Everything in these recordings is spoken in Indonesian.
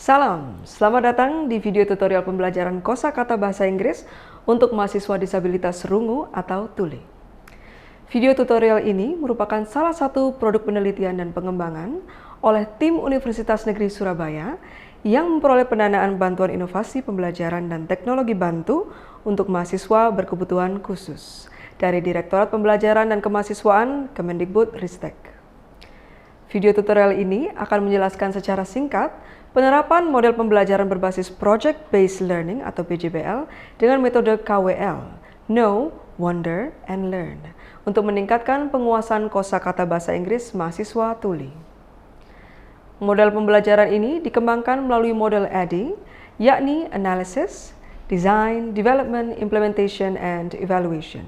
Salam, selamat datang di video tutorial pembelajaran kosakata bahasa Inggris untuk mahasiswa disabilitas rungu atau tuli. Video tutorial ini merupakan salah satu produk penelitian dan pengembangan oleh tim Universitas Negeri Surabaya yang memperoleh pendanaan bantuan inovasi pembelajaran dan teknologi bantu untuk mahasiswa berkebutuhan khusus dari Direktorat Pembelajaran dan Kemahasiswaan Kemendikbudristek. Video tutorial ini akan menjelaskan secara singkat penerapan model pembelajaran berbasis Project Based Learning atau PJBL dengan metode KWL, Know, Wonder, and Learn, untuk meningkatkan penguasaan kosakata bahasa Inggris mahasiswa tuli. Model pembelajaran ini dikembangkan melalui model ADDIE, yakni Analysis, Design, Development, Implementation, and Evaluation.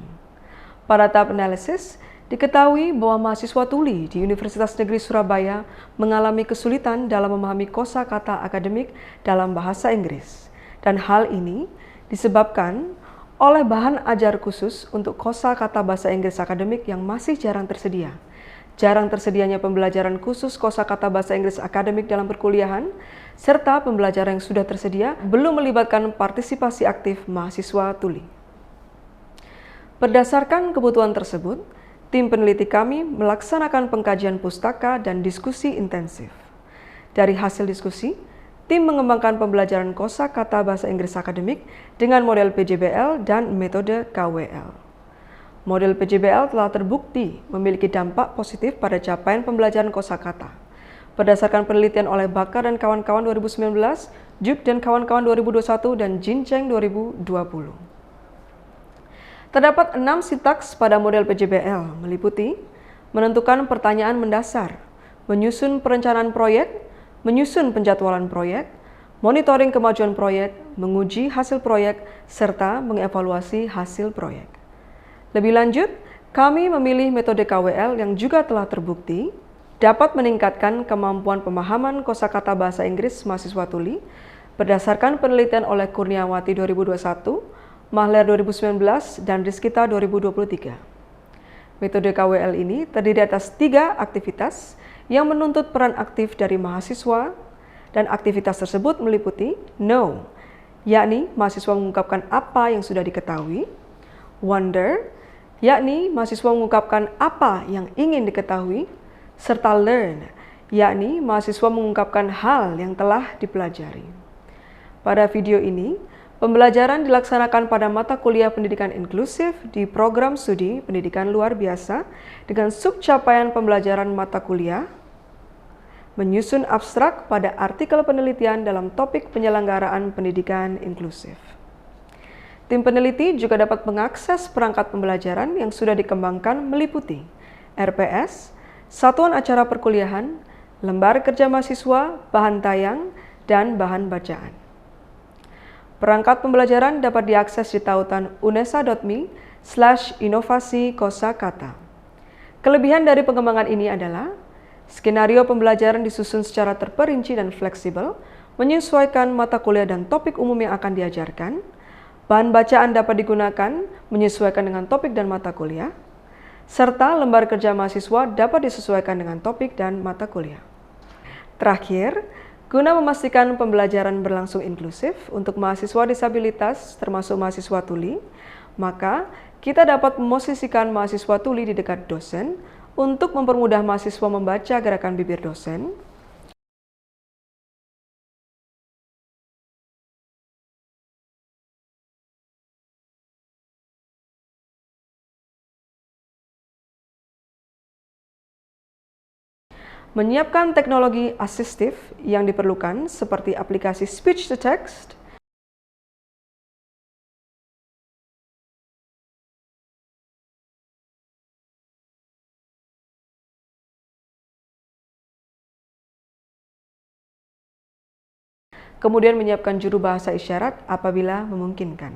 Pada tahap analisis, diketahui bahwa mahasiswa tuli di Universitas Negeri Surabaya mengalami kesulitan dalam memahami kosakata akademik dalam bahasa Inggris. Dan hal ini disebabkan oleh bahan ajar khusus untuk kosakata bahasa Inggris akademik yang masih jarang tersedia. Jarang tersedianya pembelajaran khusus kosakata bahasa Inggris akademik dalam perkuliahan, serta pembelajaran yang sudah tersedia belum melibatkan partisipasi aktif mahasiswa tuli. Berdasarkan kebutuhan tersebut, tim peneliti kami melaksanakan pengkajian pustaka dan diskusi intensif. Dari hasil diskusi, tim mengembangkan pembelajaran kosakata bahasa Inggris akademik dengan model PJBL dan metode KWL. Model PJBL telah terbukti memiliki dampak positif pada capaian pembelajaran kosakata. Berdasarkan penelitian oleh Bakar dan kawan-kawan 2019, Juk dan kawan-kawan 2021, dan Jincheng 2020. Terdapat 6 sintaks pada model PJBL, meliputi menentukan pertanyaan mendasar, menyusun perencanaan proyek, menyusun penjadwalan proyek, monitoring kemajuan proyek, menguji hasil proyek, serta mengevaluasi hasil proyek. Lebih lanjut, kami memilih metode KWL yang juga telah terbukti dapat meningkatkan kemampuan pemahaman kosakata bahasa Inggris mahasiswa tuli berdasarkan penelitian oleh Kurniawati 2021, Mahler 2019, dan Rizkita 2023. Metode KWL ini terdiri atas 3 aktivitas yang menuntut peran aktif dari mahasiswa, dan aktivitas tersebut meliputi Know, yakni mahasiswa mengungkapkan apa yang sudah diketahui, Wonder, yakni mahasiswa mengungkapkan apa yang ingin diketahui, serta Learn, yakni mahasiswa mengungkapkan hal yang telah dipelajari. Pada video ini, pembelajaran dilaksanakan pada mata kuliah pendidikan inklusif di program studi pendidikan luar biasa dengan subcapaian pembelajaran mata kuliah, menyusun abstrak pada artikel penelitian dalam topik penyelenggaraan pendidikan inklusif. Tim peneliti juga dapat mengakses perangkat pembelajaran yang sudah dikembangkan meliputi RPS, satuan acara perkuliahan, lembar kerja mahasiswa, bahan tayang, dan bahan bacaan. Perangkat pembelajaran dapat diakses di tautan unesa.me/inovasi kosakata. Kelebihan dari pengembangan ini adalah skenario pembelajaran disusun secara terperinci dan fleksibel, menyesuaikan mata kuliah dan topik umum yang akan diajarkan. Bahan bacaan dapat digunakan menyesuaikan dengan topik dan mata kuliah, serta lembar kerja mahasiswa dapat disesuaikan dengan topik dan mata kuliah. Terakhir, guna memastikan pembelajaran berlangsung inklusif untuk mahasiswa disabilitas termasuk mahasiswa tuli, maka kita dapat memosisikan mahasiswa tuli di dekat dosen untuk mempermudah mahasiswa membaca gerakan bibir dosen, menyiapkan teknologi asistif yang diperlukan seperti aplikasi speech to text, kemudian menyiapkan juru bahasa isyarat apabila memungkinkan.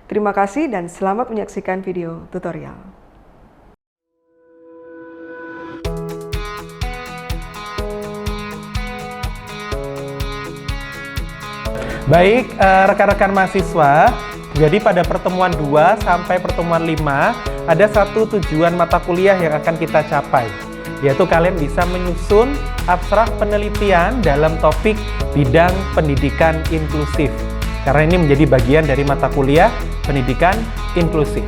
Terima kasih dan selamat menyaksikan video tutorial. Baik, rekan-rekan mahasiswa, Jadi pada pertemuan 2 sampai pertemuan 5 ada satu tujuan mata kuliah yang akan kita capai, yaitu kalian bisa menyusun abstrak penelitian dalam topik bidang pendidikan inklusif. Karena ini menjadi bagian dari mata kuliah pendidikan inklusif.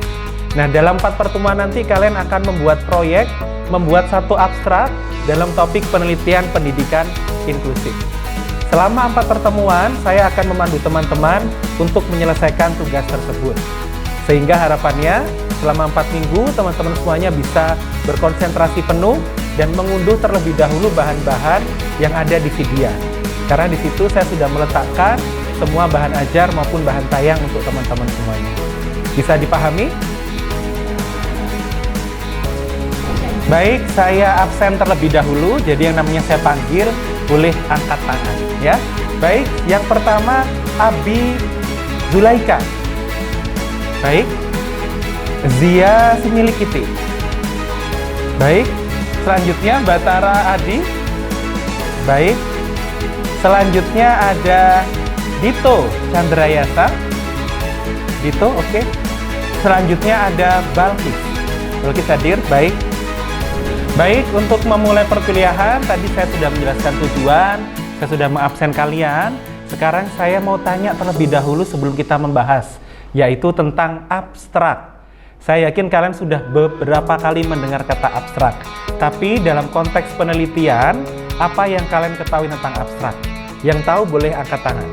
Nah, dalam 4 pertemuan nanti kalian akan membuat proyek, membuat satu abstrak dalam topik penelitian pendidikan inklusif. Selama 4 pertemuan, saya akan memandu teman-teman untuk menyelesaikan tugas tersebut. Sehingga harapannya, selama 4 minggu, teman-teman semuanya bisa berkonsentrasi penuh dan mengunduh terlebih dahulu bahan-bahan yang ada di Cydia. Karena di situ saya sudah meletakkan semua bahan ajar maupun bahan tayang untuk teman-teman semuanya. Bisa dipahami? Baik, saya absen terlebih dahulu, jadi yang namanya saya panggil boleh angkat tangan, ya. Baik, yang pertama Abi Zulaika. Baik, Zia Similikiti. Baik, selanjutnya Batara Adi. Baik, selanjutnya ada Dito Chandrayasa. Dito, oke. Selanjutnya ada Balkis. Balkis hadir, baik. Baik, untuk memulai perkuliahan, tadi saya sudah menjelaskan tujuan, saya sudah mengabsen kalian. Sekarang saya mau tanya terlebih dahulu sebelum kita membahas, yaitu tentang abstrak. Saya yakin kalian sudah beberapa kali mendengar kata abstrak. Tapi dalam konteks penelitian, apa yang kalian ketahui tentang abstrak? Yang tahu boleh angkat tangan.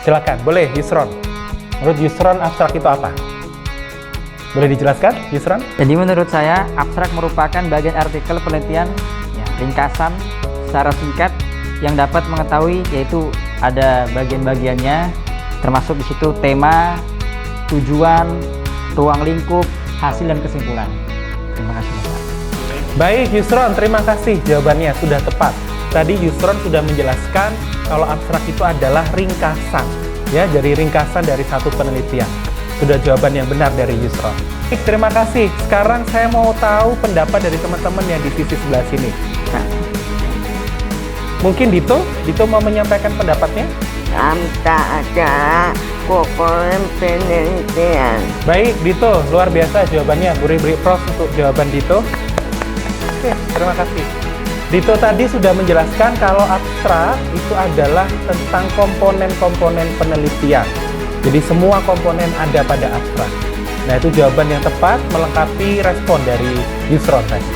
Silakan, boleh Yusron. Menurut Yusron, abstrak itu apa? Boleh dijelaskan, Yusron? Jadi menurut saya, abstrak merupakan bagian artikel penelitian, ya, ringkasan secara singkat yang dapat mengetahui, yaitu ada bagian-bagiannya, termasuk di situ tema, tujuan, ruang lingkup, hasil dan kesimpulan. Terima kasih, Bapak. Baik, Yusron, terima kasih jawabannya sudah tepat. Tadi Yusron sudah menjelaskan kalau abstrak itu adalah ringkasan, ya, dari ringkasan dari satu penelitian. Sudah jawaban yang benar dari Yusron. Baik, terima kasih. Sekarang saya mau tahu pendapat dari teman-teman yang di sisi sebelah sini. Mungkin Dito mau menyampaikan pendapatnya? Tak ada komponen penelitian. Baik, Dito, luar biasa jawabannya. Beri pros untuk jawaban Dito. Oke, terima kasih. Dito tadi sudah menjelaskan kalau abstrak itu adalah tentang komponen-komponen penelitian. Jadi semua komponen ada pada abstrak. Nah, itu jawaban yang tepat melengkapi respon dari Yusron tadi.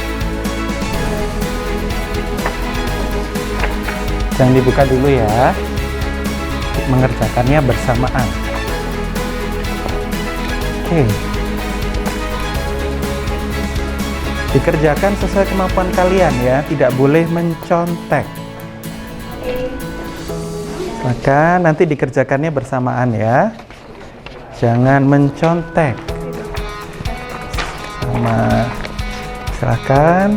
Jangan dibuka dulu ya. Mengerjakannya bersamaan. Oke. Dikerjakan sesuai kemampuan kalian ya, tidak boleh mencontek. Maka nanti dikerjakannya bersamaan ya. Jangan mencontek. Sama. Silahkan.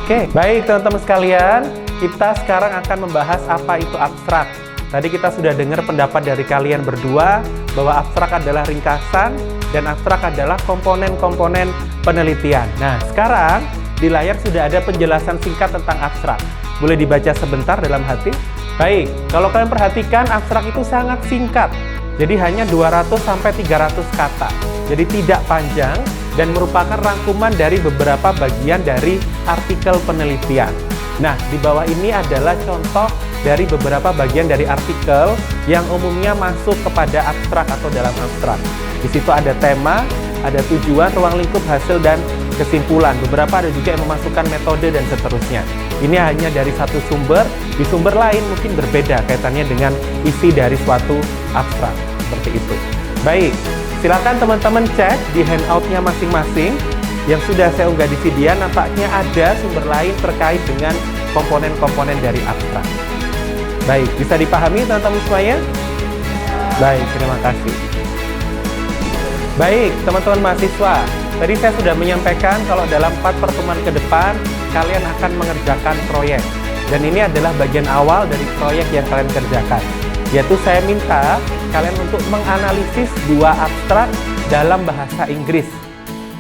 Oke, baik teman-teman sekalian. Kita sekarang akan membahas apa itu abstrak. Tadi kita sudah dengar pendapat dari kalian berdua bahwa abstrak adalah ringkasan dan abstrak adalah komponen-komponen penelitian. Nah, sekarang di layar sudah ada penjelasan singkat tentang abstrak. Boleh dibaca sebentar dalam hati? Baik, kalau kalian perhatikan abstrak itu sangat singkat. Jadi hanya 200 sampai 300 kata. Jadi tidak panjang dan merupakan rangkuman dari beberapa bagian dari artikel penelitian. Nah, di bawah ini adalah contoh dari beberapa bagian dari artikel yang umumnya masuk kepada abstrak atau dalam abstrak. Di situ ada tema, ada tujuan, ruang lingkup, hasil, dan kesimpulan. Beberapa ada juga yang memasukkan metode dan seterusnya. Ini hanya dari satu sumber, di sumber lain mungkin berbeda kaitannya dengan isi dari suatu abstrak. Seperti itu. Baik, silakan teman-teman cek di handout-nya masing-masing. Yang sudah saya unggah di Cydia, nampaknya ada sumber lain terkait dengan komponen-komponen dari abstrak. Baik, bisa dipahami teman-teman semuanya? Baik, terima kasih. Baik, teman-teman mahasiswa, tadi saya sudah menyampaikan kalau dalam 4 pertemuan ke depan, kalian akan mengerjakan proyek. Dan ini adalah bagian awal dari proyek yang kalian kerjakan. Yaitu saya minta kalian untuk menganalisis 2 abstrak dalam bahasa Inggris.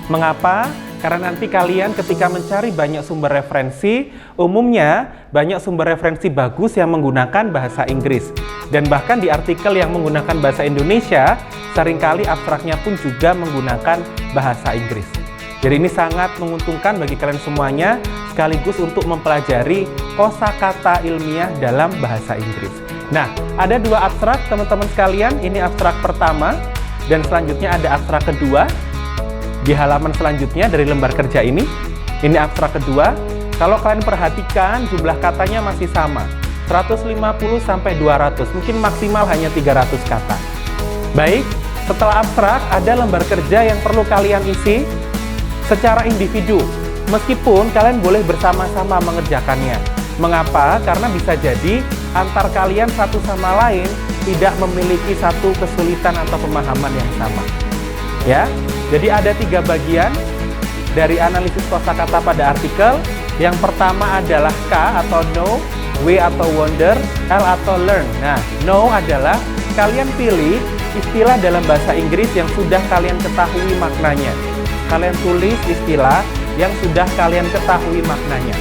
Mengapa? Karena nanti kalian ketika mencari banyak sumber referensi, umumnya banyak sumber referensi bagus yang menggunakan bahasa Inggris. Dan bahkan di artikel yang menggunakan bahasa Indonesia, seringkali abstraknya pun juga menggunakan bahasa Inggris. Jadi ini sangat menguntungkan bagi kalian semuanya, sekaligus untuk mempelajari kosakata ilmiah dalam bahasa Inggris. Nah, ada dua abstrak teman-teman sekalian, ini abstrak pertama, dan selanjutnya ada abstrak kedua. Di halaman selanjutnya dari lembar kerja ini abstrak kedua. Kalau kalian perhatikan, jumlah katanya masih sama, 150 sampai 200, mungkin maksimal hanya 300 kata. Baik, setelah abstrak ada lembar kerja yang perlu kalian isi secara individu, meskipun kalian boleh bersama-sama mengerjakannya. Mengapa? Karena bisa jadi antar kalian satu sama lain tidak memiliki satu kesulitan atau pemahaman yang sama. Ya, jadi ada 3 bagian dari analisis kosakata pada artikel. Yang pertama adalah K atau know, W atau wonder, L atau learn. Nah, know adalah kalian pilih istilah dalam bahasa Inggris yang sudah kalian ketahui maknanya. Kalian tulis istilah yang sudah kalian ketahui maknanya.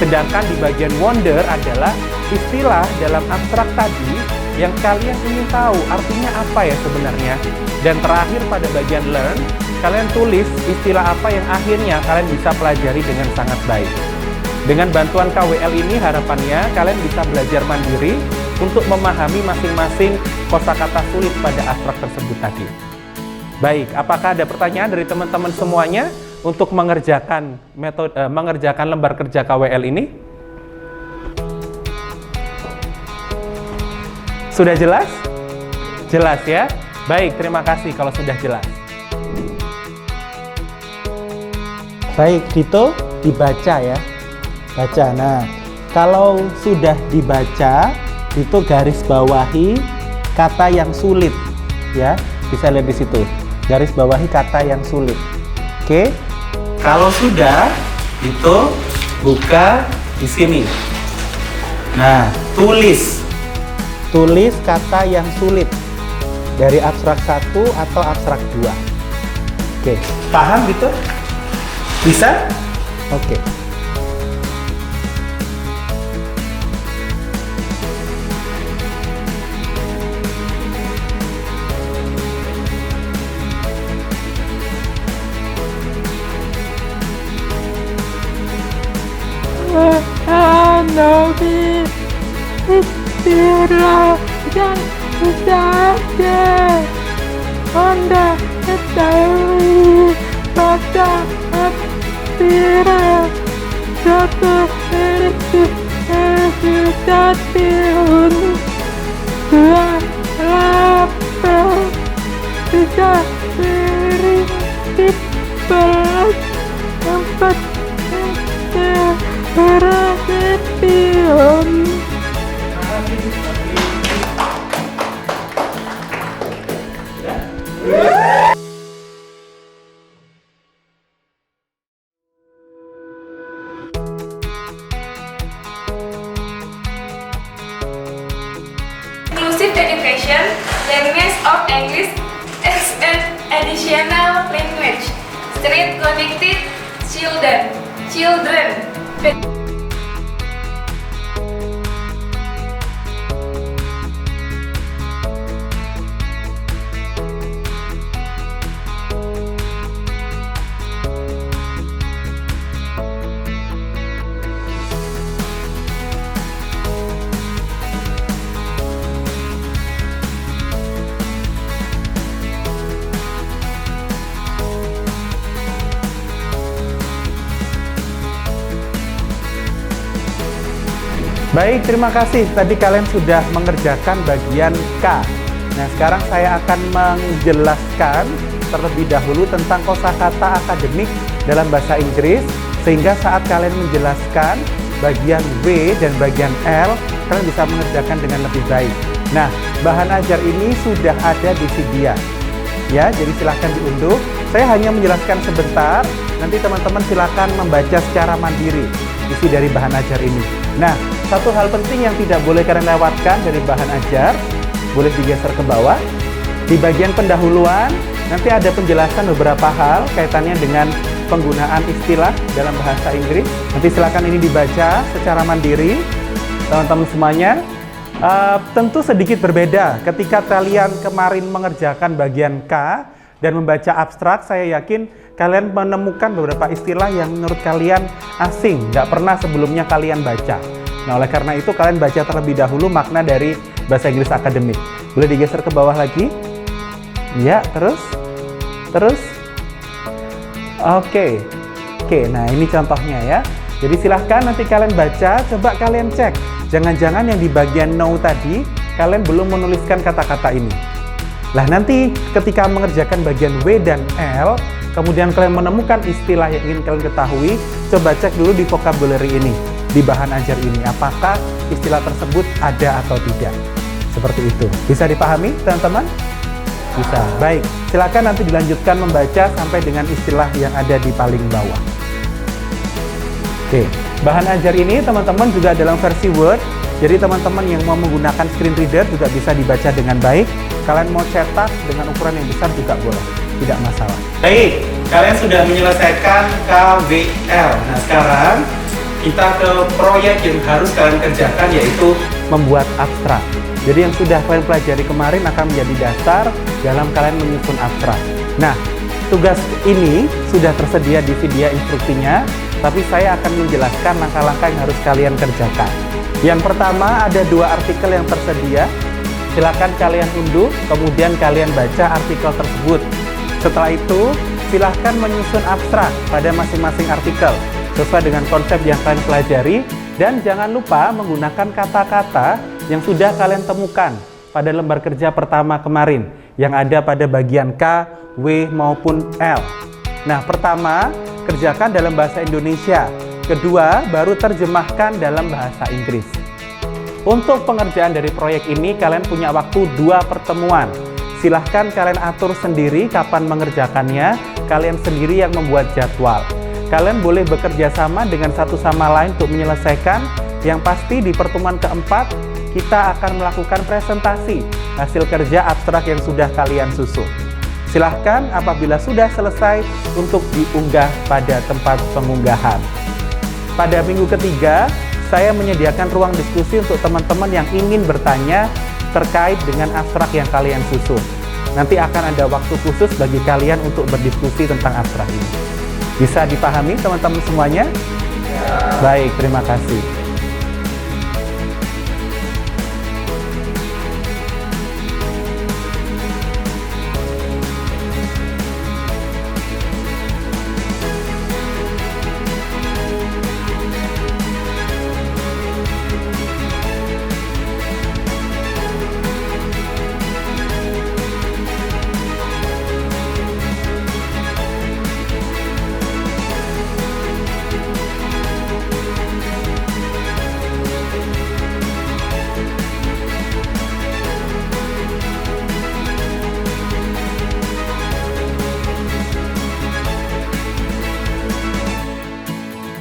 Sedangkan di bagian wonder adalah istilah dalam abstrak tadi yang kalian ingin tahu artinya apa ya sebenarnya. Dan terakhir pada bagian learn, kalian tulis istilah apa yang akhirnya kalian bisa pelajari dengan sangat baik. Dengan bantuan KWL ini harapannya kalian bisa belajar mandiri untuk memahami masing-masing kosakata sulit pada abstrak tersebut tadi. Baik, apakah ada pertanyaan dari teman-teman semuanya untuk mengerjakan mengerjakan lembar kerja KWL ini? Sudah jelas? Jelas ya? Baik, terima kasih kalau sudah jelas. Baik, Dito, dibaca ya. Baca. Nah, kalau sudah dibaca, itu garis bawahi kata yang sulit ya. Bisa lihat di situ. Garis bawahi kata yang sulit. Oke. Kalau sudah, itu buka di sini. Nah, tulis kata yang sulit dari abstrak 1 atau abstrak 2. Oke. Paham gitu? Bisa? Oke. Istilah yang sudah Anda ketahui pada akhirnya satu versi sudah tahun 28 bisa berintik belas 4 perhatian. Inclusive education, learners of English as an additional language, street connected children. Baik, terima kasih. Tadi kalian sudah mengerjakan bagian K. Nah, sekarang saya akan menjelaskan terlebih dahulu tentang kosakata akademik dalam bahasa Inggris, sehingga saat kalian menjelaskan bagian W dan bagian L, kalian bisa mengerjakan dengan lebih baik. Nah, bahan ajar ini sudah ada di Sidia. Ya, jadi silahkan diunduh. Saya hanya menjelaskan sebentar, nanti teman-teman silahkan membaca secara mandiri isi dari bahan ajar ini. Nah, satu hal penting yang tidak boleh kalian lewatkan dari bahan ajar, boleh digeser ke bawah. Di bagian pendahuluan, nanti ada penjelasan beberapa hal kaitannya dengan penggunaan istilah dalam bahasa Inggris. Nanti silakan ini dibaca secara mandiri, teman-teman semuanya. Tentu sedikit berbeda ketika kalian kemarin mengerjakan bagian K dan membaca abstrak. Saya yakin kalian menemukan beberapa istilah yang menurut kalian asing, nggak pernah sebelumnya kalian baca. Nah, oleh karena itu kalian baca terlebih dahulu makna dari bahasa Inggris akademik. Boleh digeser ke bawah lagi? Ya, terus. Oke, nah ini contohnya ya. Jadi silahkan nanti kalian baca, coba kalian cek. Jangan-jangan yang di bagian no tadi, kalian belum menuliskan kata-kata ini. Lah nanti ketika mengerjakan bagian W dan L, kemudian kalian menemukan istilah yang ingin kalian ketahui, coba cek dulu di vocabulary ini, di bahan ajar ini, apakah istilah tersebut ada atau tidak. Seperti itu. Bisa dipahami teman-teman? Bisa. Baik, silakan nanti dilanjutkan membaca sampai dengan istilah yang ada di paling bawah. Oke, bahan ajar ini teman-teman juga dalam versi Word. Jadi teman-teman yang mau menggunakan screen reader juga bisa dibaca dengan baik. Kalian mau cetak dengan ukuran yang besar juga boleh, tidak masalah. Baik, kalian sudah menyelesaikan KWL. Nah sekarang kita ke proyek yang harus kalian kerjakan, yaitu membuat abstrak. Jadi yang sudah kalian pelajari kemarin akan menjadi dasar dalam kalian menyusun abstrak. Nah, tugas ini sudah tersedia di video instruksinya, tapi saya akan menjelaskan langkah-langkah yang harus kalian kerjakan. Yang pertama, ada 2 artikel yang tersedia. Silakan kalian unduh, kemudian kalian baca artikel tersebut. Setelah itu, silahkan menyusun abstrak pada masing-masing artikel sesuai dengan konsep yang kalian pelajari, dan jangan lupa menggunakan kata-kata yang sudah kalian temukan pada lembar kerja pertama kemarin yang ada pada bagian K, W maupun L. Nah, pertama, kerjakan dalam bahasa Indonesia. Kedua, baru terjemahkan dalam bahasa Inggris. Untuk pengerjaan dari proyek ini, kalian punya waktu 2 pertemuan. Silahkan kalian atur sendiri kapan mengerjakannya, kalian sendiri yang membuat jadwal. Kalian boleh bekerja sama dengan satu sama lain untuk menyelesaikan. Yang pasti di pertemuan keempat, kita akan melakukan presentasi hasil kerja abstrak yang sudah kalian susun. Silahkan apabila sudah selesai untuk diunggah pada tempat pengunggahan. Pada minggu ketiga, saya menyediakan ruang diskusi untuk teman-teman yang ingin bertanya terkait dengan abstrak yang kalian susun. Nanti akan ada waktu khusus bagi kalian untuk berdiskusi tentang abstrak ini. Bisa dipahami teman-teman semuanya? Ya. Baik, terima kasih.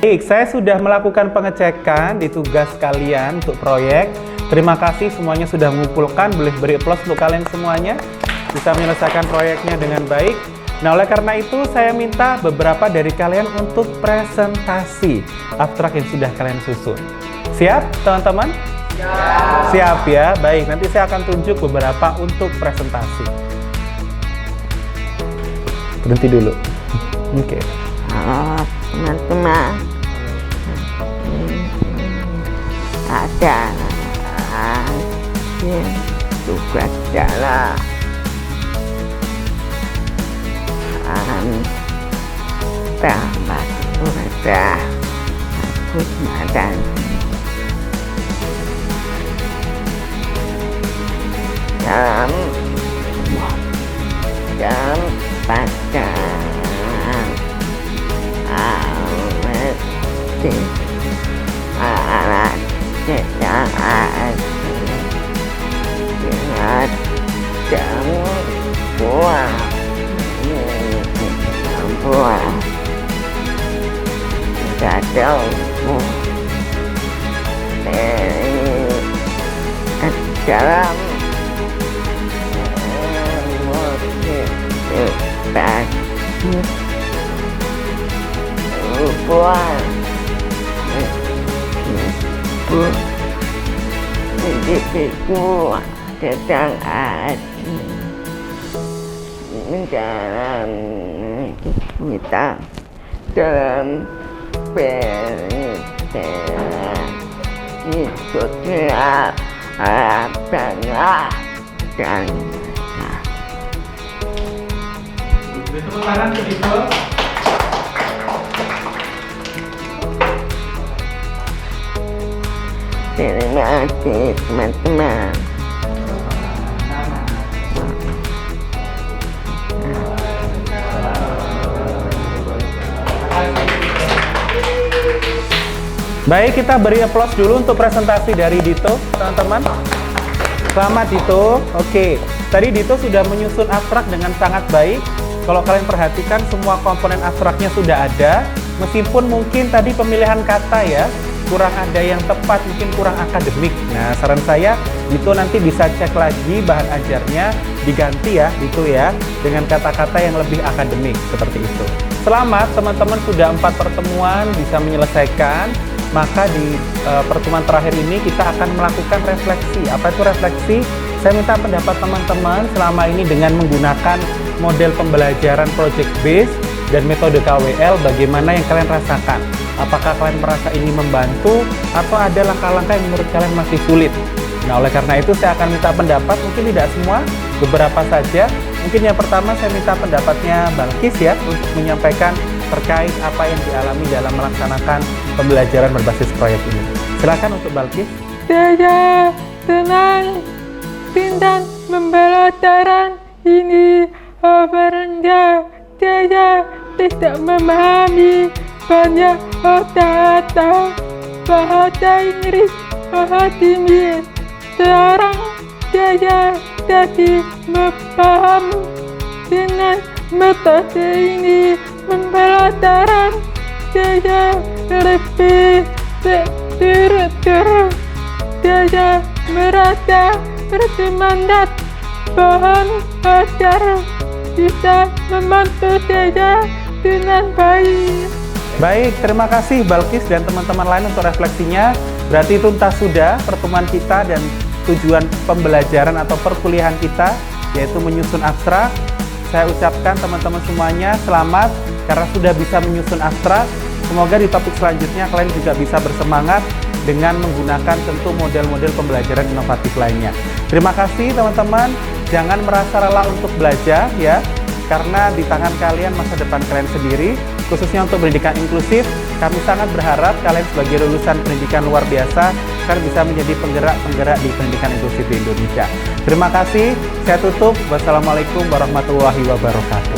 Baik, saya sudah melakukan pengecekan di tugas kalian untuk proyek. Terima kasih semuanya sudah mengumpulkan. Boleh beri aplaus untuk kalian semuanya. Bisa menyelesaikan proyeknya dengan baik. Nah, oleh karena itu saya minta beberapa dari kalian untuk presentasi abstrak yang sudah kalian susun. Siap, teman-teman? Siap. Siap ya. Baik, nanti saya akan tunjuk beberapa untuk presentasi. Berhenti dulu. Oke. Teman-teman, ada tugas dalam tamat udah aku madan jam pada alat cedaan ingat jamu buah dadaumu dari dalam musibah buah diriku sedang ada menjalani kita dalam pernikahan itu tidak pernah dan Tepuk tangan ke Dito. terima kasih teman-teman. Baik, kita beri aplaus dulu untuk presentasi dari Dito, teman-teman. Selamat Dito. Oke, tadi Dito sudah menyusun abstrak dengan sangat baik. Kalau kalian perhatikan semua komponen abstraknya sudah ada. Meskipun mungkin tadi pemilihan kata ya kurang ada yang tepat, mungkin kurang akademik. Nah, saran saya Dito nanti bisa cek lagi bahan ajarnya, diganti ya Dito ya dengan kata-kata yang lebih akademik seperti itu. Selamat teman-teman, sudah 4 pertemuan bisa menyelesaikan. Maka di pertemuan terakhir ini kita akan melakukan refleksi. Apa itu refleksi? Saya minta pendapat teman-teman selama ini dengan menggunakan model pembelajaran project based dan metode KWL, bagaimana yang kalian rasakan? Apakah kalian merasa ini membantu atau ada langkah-langkah yang menurut kalian masih sulit? Nah, oleh karena itu saya akan minta pendapat, mungkin tidak semua, beberapa saja. Mungkin yang pertama saya minta pendapatnya Balkis ya untuk menyampaikan terkait apa yang dialami dalam melaksanakan pembelajaran berbasis proyek ini. Silakan untuk Balkis. Saya senang dengan pembelajaran ini karena saya tidak memahami banyak kata bahasa Inggris akademik. Sekarang saya jadi paham dengan metode ini pembelajaran. Saya lebih terstruktur. Saya merasa bersemangat bahan ajar bisa membantu saya dengan baik. Baik, terima kasih Balkis dan teman-teman lain untuk refleksinya. Berarti tuntas sudah pertemuan kita dan tujuan pembelajaran atau perkuliahan kita, yaitu menyusun abstrak. Saya ucapkan teman-teman semuanya selamat karena sudah bisa menyusun abstrak. Semoga di topik selanjutnya kalian juga bisa bersemangat dengan menggunakan tentu model-model pembelajaran inovatif lainnya. Terima kasih teman-teman. Jangan merasa rela untuk belajar ya, karena di tangan kalian masa depan kalian sendiri. Khususnya untuk pendidikan inklusif, kami sangat berharap kalian sebagai lulusan pendidikan luar biasa akan bisa menjadi penggerak-penggerak di pendidikan inklusif di Indonesia. Terima kasih. Saya tutup. Wassalamualaikum warahmatullahi wabarakatuh.